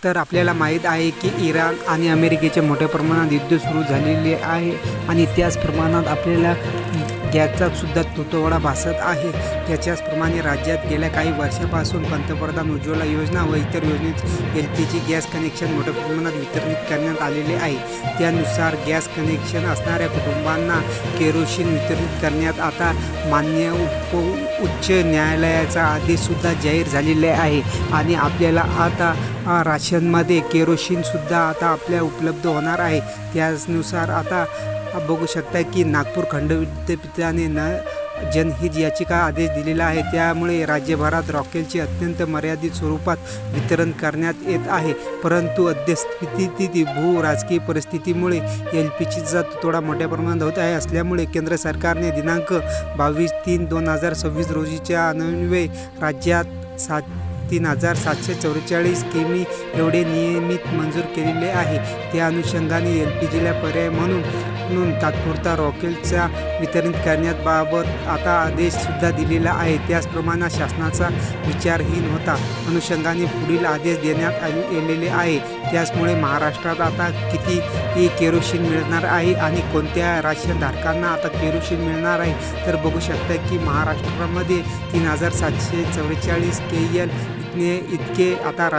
तर आपल्याला माहीत आहे की इराण आणि अमेरिकेचे मोठ्या प्रमाणात युद्ध सुरू झालेले आहे आणि त्याच प्रमाणात आपल्याला गॅसचा सुद्धा तुटवडा भासत आहे। त्याच्याचप्रमाणे राज्यात गेल्या काही वर्षापासून पंतप्रधान उज्ज्वला योजना व इतर योजनेत LPG गॅस कनेक्शन मोठ्या प्रमाणात वितरित करण्यात आलेले आहे। त्यानुसार गॅस कनेक्शन असणाऱ्या कुटुंबांना केरोसिन वितरित करण्यात आता मान्य उच्च न्यायालयाचा आदेशसुद्धा जाहीर झालेला आहे आणि आपल्याला आता राशनमध्ये केरोसिनसुद्धा आता आपल्या उपलब्ध होणार आहे। त्यानुसार आता बघू शकता की नागपूर खंडपीठाने जनहित याचिका आदेश दिलेला आहे। त्यामुळे राज्यभरात रॉकेलचे अत्यंत मर्यादित स्वरूपात वितरण करण्यात येत आहे। परंतु अद्यस्थितीत भू-राजकीय परिस्थितीमुळे LPGचा तुटवडा मोठ्या प्रमाणात होत आहे असल्यामुळे केंद्र सरकारने दिनांक 22/3/2026 रोजीच्या अन्वये राज्यात 3,744 किमी एवढे नियमित मंजूर केलेले आहे। त्या अनुषंगाने LPGला पर्याय म्हणून तात्पुरता रॉकेलचा वितरण करण्याबाबत आता आदेशसुद्धा दिलेला आहे। त्याचप्रमाणे शासनाचा विचारहीन होता अनुषंगाने पुढील आदेश देण्यात आलेले आहे। त्यामुळे महाराष्ट्रात आता किती केरोसिन मिळणार आहे आणि कोणत्या राशनधारकांना आता केरोसिन मिळणार आहे तर बघू शकता की महाराष्ट्रामध्ये 3,744 KL इतके आता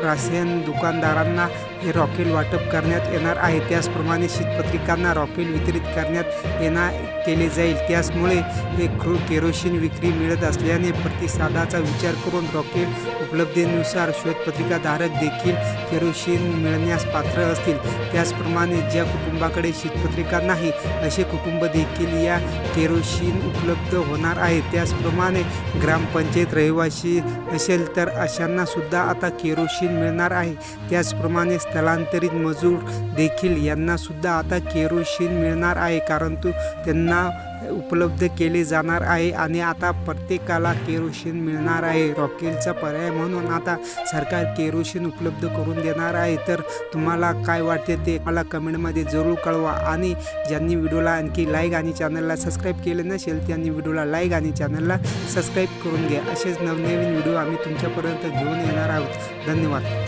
राशन दुकानदारांना हे रॉकेल वाटप करण्यात येणार आहे। त्याचप्रमाणे शीतपत्रिकांना रॉकेल वितरित करण्यात केले जाईल। त्यामुळे हे केरोसिन विक्री मिळत असल्याने प्रतिसादाचा विचार करून रॉकेल उपलब्धतेनुसार श्वेतपत्रिकाधारक देखील केरोसिन मिळण्यास पात्र असतील। त्याचप्रमाणे ज्या कुटुंबाकडे शीतपत्रिका नाही असे कुटुंब देखील या केरोसिन उपलब्ध होणार आहे। त्याचप्रमाणे ग्रामपंचायत रहिवासी असेल तर अशांना सुद्धा आता केरोसिन मिळणार आहे। त्याचप्रमाणे स्थलांतरित मजूर देखील यांना सुद्धा आता केरोसिन मिळणार आहे, कारण त्यांना उपलब्ध केले जाणार आहे आणि आता प्रत्येकाला केरोसिन मिळणार आहे। रॉकेलचा पर्याय म्हणून आता सरकार केरोसिन उपलब्ध करून देणार आहे। तर तुम्हाला काय वाटते ते मला कमेंटमध्ये जरूर कळवा आणि ज्यांनी व्हिडिओला आणखी लाईक आणि चॅनलला सबस्क्राईब केले नसेल त्यांनी व्हिडिओला लाईक आणि चॅनलला सबस्क्राईब करून घ्या। असेच नवनवीन व्हिडिओ आम्ही तुमच्यापर्यंत घेऊन येणार आहोत। धन्यवाद।